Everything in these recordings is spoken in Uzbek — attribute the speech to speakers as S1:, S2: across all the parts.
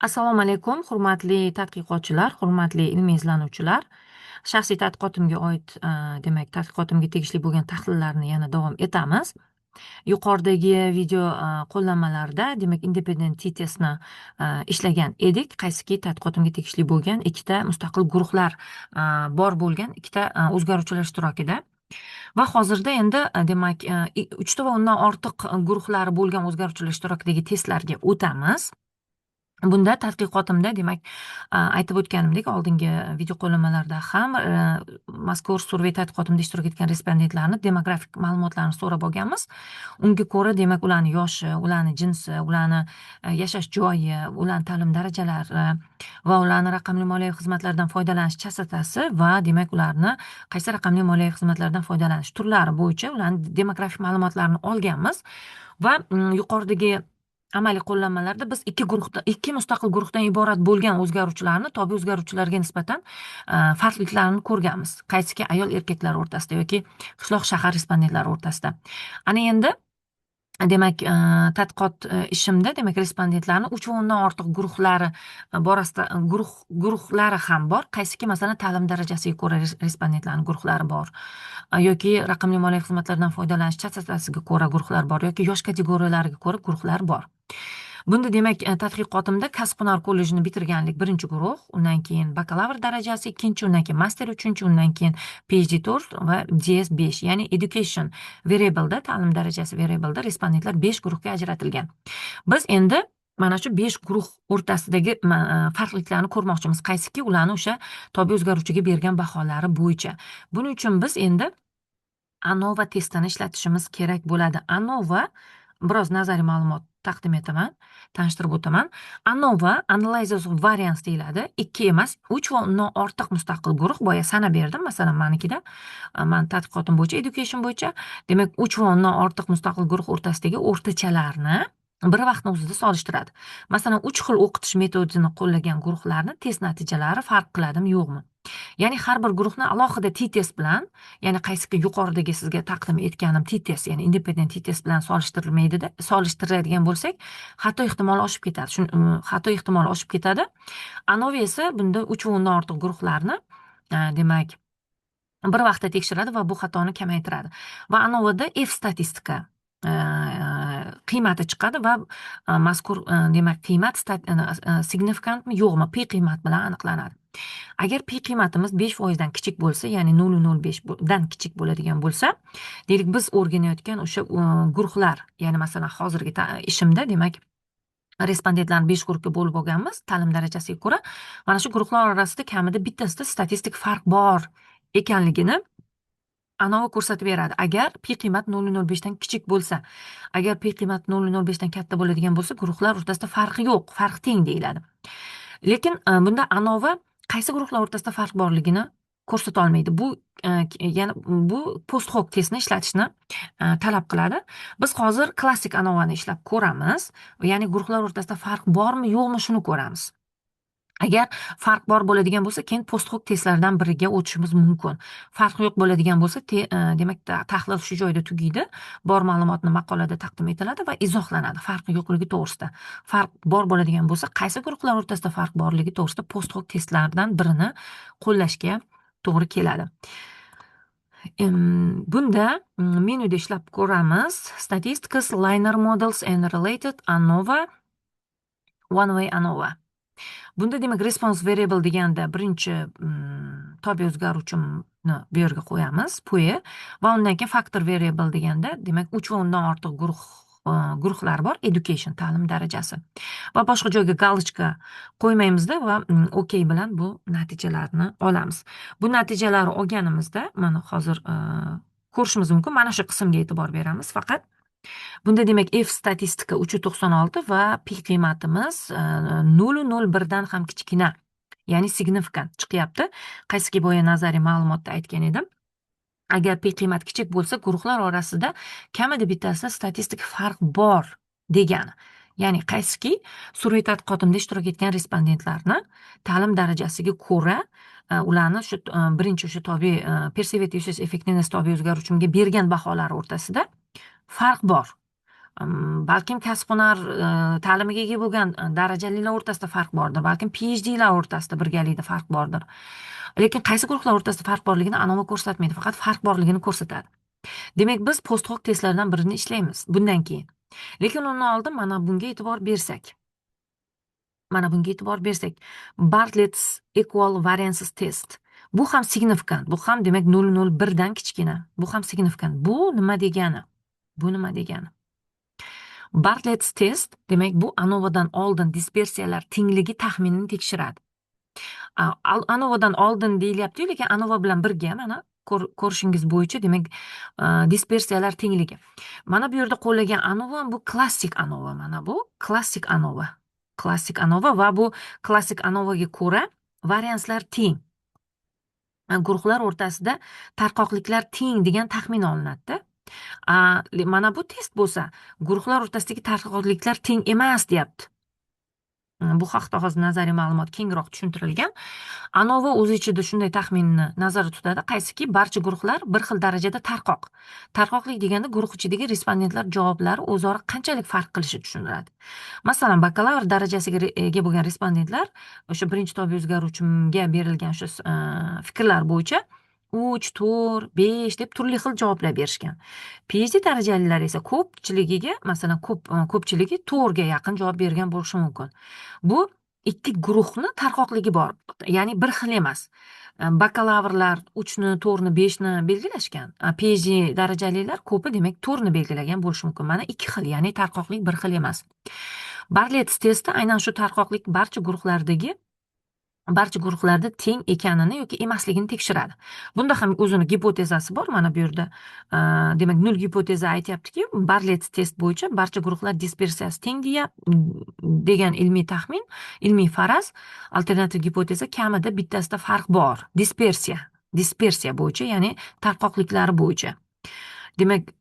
S1: Assalomu alaykum, hurmatli tadqiqotchilar, hurmatli ilmiy izlanuvchilar. Shaxsiy tadqiqotimga oid, demak, tadqiqotimga tegishli bo'lgan tahlillarni yana davom etamiz. Yuqoridagi video qo'llanmalarda, demak, independent t-testni ishlagan edik. Qaysiki tadqiqotimga tegishli bo'lgan ikkita mustaqil guruhlar bor bo'lgan ikkita o'zgaruvchilar ishtirokida. Va hozirda endi, demak, uchta va undan ortiq guruhlari bo'lgan o'zgaruvchilar ishtirokidagi testlarga o'tamiz. Bunda tadqiqotimda, demak, aytib o'tganimdek, oldingi video qo'llanmalarda ham mazkur survey tadqiqotimda ishtirok etgan respondentlarni demografik ma'lumotlarini so'rab olganmiz. Unga ko'ra, demak, ularni yoshi, ularni jinsi, ularni yashash joyi, ularni ta'lim darajalari va ularni raqamli moliyaviy xizmatlardan foydalanish chastotasi va demak, ularni qaysi raqamli moliyaviy xizmatlardan foydalanish turlari bo'yicha ularni demografik ma'lumotlarini olganmiz va yuqoridagi amaliy qo'llanmalarda biz ikki mustaqil guruhdan iborat bo'lgan o'zgaruvchilarni tobe o'zgaruvchilarga nisbatan farqliliklarni ko'rganmiz. Qaysiki ayol erkaklar o'rtasida yoki qishloq shahar respondentlari o'rtasida. Ana endi, demak, tadqiqot ishimda, demak, respondentlarni 3 va undan ortiq guruhlari borasida guruhlari ham bor. Qaysiki, masalan, ta'lim darajasiga ko'ra respondentlarning guruhlari bor yoki raqamli moliyaviy xizmatlardan foydalanish chastotasiga ko'ra guruhlar bor yoki yosh kategoriyalariga ko'ra guruhlar bor. Bunda, demak, tadqiqotimda kasb-hunar kollejini bitirganlik birinchi guruh, undan keyin bakalavr darajasi ikkinchi, undan keyin master uchinchi, undan keyin PhD 4 va DS 5, ya'ni education variable'da, ta'lim darajasi variable'da respondentlar 5 guruhga ajratilgan. Biz endi mana shu 5 guruh o'rtasidagi farqliliklarni ko'rmoqchimiz. Qaysiki, ularni o'sha tobe o'zgaruvchiga bergan baholari bo'yicha. Buning uchun biz endi ANOVA testini ishlatishimiz kerak bo'ladi. ANOVA, biroz nazariy ma'lumot taqdim etaman, tanishtirib o'taman. ANOVA, Analysis of Variance deyiladi. 2 emas, 3 va undan ortiq mustaqil guruh. Boya sanab berdim, masalan, menikida, men tadqiqotim bo'yicha, education bo'yicha, demak, 3 va undan ortiq mustaqil guruh o'rtasidagi o'rtachalarni bir vaqtni o'zida solishtiradi. Masalan, 3 xil o'qitish metodini qo'llagan guruhlarni test natijalari farq qiladimi, yo'qmi? Ya'ni har bir guruhni alohida t-test bilan, ya'ni qaysiki yuqoridagi sizga taqdim etganim t-test, ya'ni independent t-test bilan solishtirilmaydida, solishtiradigan bo'lsak, xato ehtimoli oshib ketadi. Xato ehtimoli oshib ketadi. ANOVA esa bunda 3 va undan ortiq guruhlarni, demak, bir vaqtda tekshiradi va bu xatoni kamaytiradi. Va ANOVAda F statistika qiymati chiqadi va mazkur, demak, qiymat signifikantmi yo'qmi, P qiymat bilan aniqlanadi. Agar P qiymatimiz 5% dan kichik bo'lsa, ya'ni 0.05 dan kichik bo'ladigan bo'lsa, deylik, biz o'rganayotgan o'sha guruhlar, ya'ni masalan, hozirgi ishimda, demak, respondentlarni 5 guruhga bo'lib olganmiz ta'lim darajasiga ko'ra. Mana shu guruhlar orasida kamida bittasida statistik farq bor ekanligini ANOVA ko'rsatib beradi. Agar P qiymat 0.05 dan kichik bo'lsa, agar P qiymat 0.05 dan katta bo'ladigan bo'lsa, guruhlar o'rtasida farqi yo'q, farq teng deyiladi. Lekin bunda ANOVA qaysi guruhlar o'rtasida farq borligini ko'rsata olmaydi. Bu yana bu post hoc testni ishlatishni talab qiladi. Biz hozir klassik ANOVAni ishlab ko'ramiz, ya'ni guruhlar o'rtasida farq bormi, yo'qmi, shuni ko'ramiz. Agar farq bor bo'ladigan bo'lsa, keyin post hoc testlardan biriga o'tishimiz mumkin. Farq yo'q bo'ladigan bo'lsa, demak, tahlil shu joyda tugaydi. Bor ma'lumotni maqolada taqdim etiladi va izohlanadi farqi yo'qligi to'g'risida. Farq bor bo'ladigan bo'lsa, qaysi guruhlar o'rtasida farq borligi to'g'risida post hoc testlardan birini qo'llashga to'g'ri keladi. Bunda menyuda ishlab ko'ramiz. Statistics, Linear Models and Related ANOVA, One-way ANOVA. Bunda, demak, response variable deganda birinchi tobe o'zgaruvchini bu yerga qo'yamiz, PUE, va undan keyin factor variable deganda, demak, 3 va undan ortiq guruhlar bor, education, ta'lim darajasi. Va boshqa joyga galochka qo'ymaymizda va OK bilan bu natijalarni olamiz. Bu natijalarni olganimizda, mana hozir ko'rishimiz mumkin. Mana shu qismga e'tibor beramiz faqat. Bunda, demak, F statistika 396 va P qiymatimiz 0.01 dan ham kichkina, ya'ni signifikant chiqyapti. Qaysiki boya nazariy ma'lumotda aytgan edim. Agar P qiymat kichik bo'lsa, guruhlar orasida kamida bittasida statistik farq bor degani. Ya'ni qaysiki survey tadqiqotimda ishtirok etgan respondentlarni ta'lim darajasiga ko'ra ularni shu birinchi o'sha tobe perceived usage effectiveness tobe o'zgaruvchimga bergan baholari o'rtasida farq bor. Balkim kasb-hunar ta'limiga ega bo'lgan darajalilar o'rtasida farq bordir. Balkim PhDlar o'rtasida birgalikda farq bordir. Lekin qaysi guruhlar o'rtasida farq borligini ANOVA ko'rsatmaydi, faqat farq borligini ko'rsatadi. Demak, biz post hoc testlardan birini ishlaymiz bundan keyin. Lekin undan oldin mana bunga e'tibor bersak, Bartlett's Equal Variances Test. Bu ham signifikant. Bu ham demak 0,01 dan kichkina. Bu ham signifikant. Bu nima degani? Bu nima degani? Bartlett's test, demak, bu ANOVAdan oldin dispersiyalar tengligi taxminini tekshiradi. ANOVAdan oldin deyilyapti, lekin ANOVA bilan birga mana ko'rishingiz bo'yicha, demak, dispersiyalar tengligi. Mana bu yerda qo'llagan ANOVA bu klassik ANOVA, mana bu klassik ANOVA. Klassik ANOVA va bu klassik ANOVAga ko'ra varianslar teng. Guruhlar o'rtasida tarqoqliklar teng degan taxmin olinadi. Mana bu test bo'lsa, guruhlar o'rtasidagi tarqoqliklar teng emas, deyapti. Bu haqda hozir nazariy ma'lumot kengroq tushuntirilgan. ANOVA o'z ichida shunday taxminni nazarda tutadi, qaysiki barcha guruhlar bir xil darajada tarqoq. Tarqoqlik deganda guruh ichidagi respondentlar javoblari o'zaro qanchalik farq qilishi tushuniladi. Masalan, bakalavr darajasiga ega bo'lgan respondentlar o'sha birinchi tobe o'zgaruvchiga berilgan o'sha fikrlar bo'yicha 3, 4, 5 deb turli xil javoblar berishgan. PhD darajalilar esa ko'pchiligiga, masalan, ko'pchiligi 4 ga yaqin javob bergan bo'lishi mumkin. Bu ikki guruhni tarqoqligi bor, ya'ni bir xil emas. Bakalavrlar 3 ni, 4 ni, 5 ni belgilashgan. PhD darajalilar ko'pi demak 4 ni belgilagan bo'lishi mumkin. Mana ikki xil, ya'ni tarqoqlik bir xil emas. Bartlett's testi aynan shu tarqoqlik barcha guruhlarda teng ekanini yoki emasligini tekshiradi. Bunda ham o'zini gipotezasi bor. Mana bu yerda demak nol gipoteza aytyaptiki, Bartlett's test bo'yicha barcha guruhlar dispersiyasi teng degan ilmiy taxmin, ilmiy faraz. Alternativ gipoteza kamida bittasida farq bor. Dispersiya bo'yicha, ya'ni tarqoqliklari bo'yicha. Demak,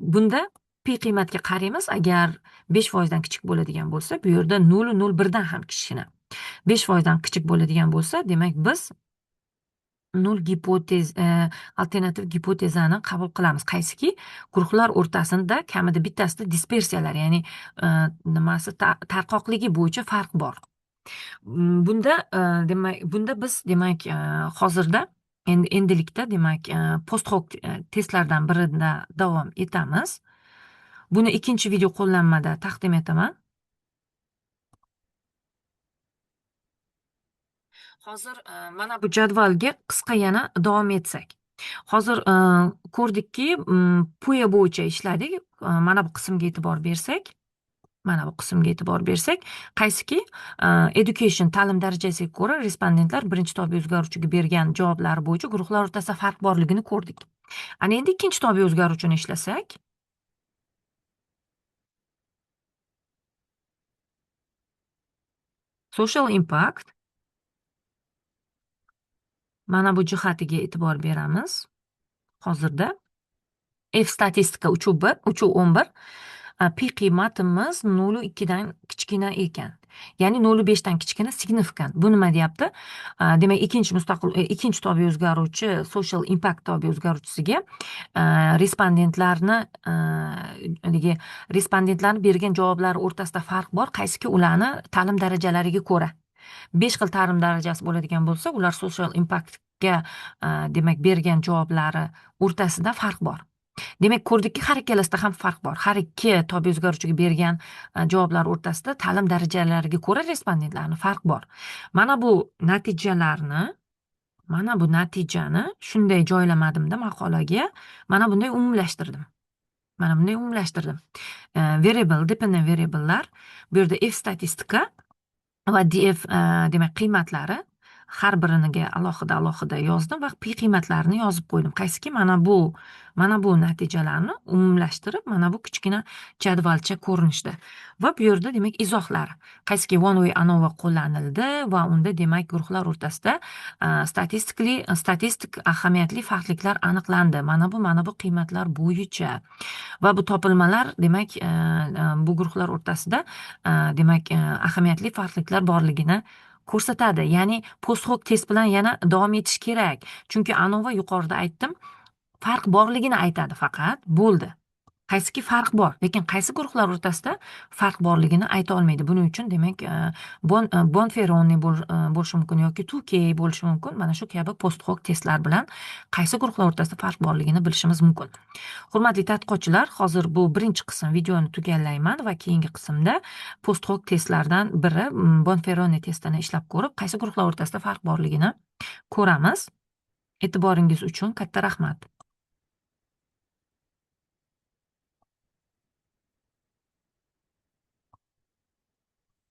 S1: bunda p qiymatga qaraymiz. Agar 5% dan kichik bo'ladigan bo'lsa, bu yerda 0,01 dan ham kichkina. 5% dan kichik bo'ladigan bo'lsa, demak biz alternativ gipotezani qabul qilamiz. Qaysiki, guruhlar o'rtasida kamida bittasida dispersiyalar, ya'ni tarqoqligi bo'yicha farq bor. Bunda biz demak hozirda endilikda demak post hoc testlardan birida davom etamiz. Buni ikkinchi video qo'llanmada taqdim etaman. Hozir mana bu jadvalga qisqa yana davom etsak. Hozir ko'rdikki, PUE bo'yicha ishladik. Mana bu qismga e'tibor bersak, qaysiki, education ta'lim darajasiga ko'ra respondentlar birinchi tobe o'zgaruvchiga bergan javoblari bo'yicha guruhlar o'rtasida farq borligini ko'rdik. Ana endi ikkinchi tobe o'zgaruvchini ishlasak, social impact, mana bu jihatiga e'tibor beramiz. Hozirda F statistika 3,11, p qiymatimiz 0,2 dan kichkina ekan. Ya'ni 0,5 dan kichkina signifikant. Bu nima deyapti? Demak, ikkinchi tobe o'zgaruvchi social impact tobe o'zgaruvchisiga respondentlarni bergan javoblari o'rtasida farq bor. Qaysiki, ularni ta'lim darajalariga ko'ra. 5 xil ta'lim darajasi bo'ladigan bo'lsa, ular social impactga demak bergan javoblari o'rtasida farq bor. Demak, ko'rdikki, har ikkalasida ham farq bor. Har ikki tobe o'zgaruvchiga bergan javoblar o'rtasida ta'lim darajalariga ko'ra respondentlarni farq bor. Mana bu natijani shunday joylamadimda maqolaga, mana bunday umumlashtirdim. Variable, dependent variablelar, bu yerda F statistika va DF demak qiymatlari har biriniga alohida yozdim va p qiymatlarini yozib qo'ydim. Qaysiki, mana bu natijalarni umumlashtirib, mana bu kichkina jadvalcha ko'rinishda. Va bu yerda demak izohlar. Qaysiki one way ANOVA qo'llanildi va unda demak guruhlar o'rtasida statistik ahamiyatli farqliklar aniqlandi. Mana bu qiymatlar bo'yicha va bu topilmalar demak bu guruhlar o'rtasida demak ahamiyatli farqliklar borligini ko'rsatadi. Ya'ni post hoc test bilan yana davom etish kerak. Chunki ANOVA yuqorida aytdim, farq borligini aytadi faqat, bo'ldi. qaysiki farq bor, lekin qaysi guruhlar o'rtasida farq borligini ayta olmaydi. Buning uchun demak, Bonferroni bo'lishi mumkin yoki 2K bo'lishi mumkin. Mana shu kabi post hoc testlar bilan qaysi guruhlar o'rtasida farq borligini bilishimiz mumkin. Hurmatli tadqiqotchilar, hozir bu birinchi qism videoni tugallayman va keyingi qismda post hoc testlardan biri Bonferroni testini ishlab ko'rib, qaysi guruhlar o'rtasida farq borligini ko'ramiz. E'tiboringiz uchun katta rahmat.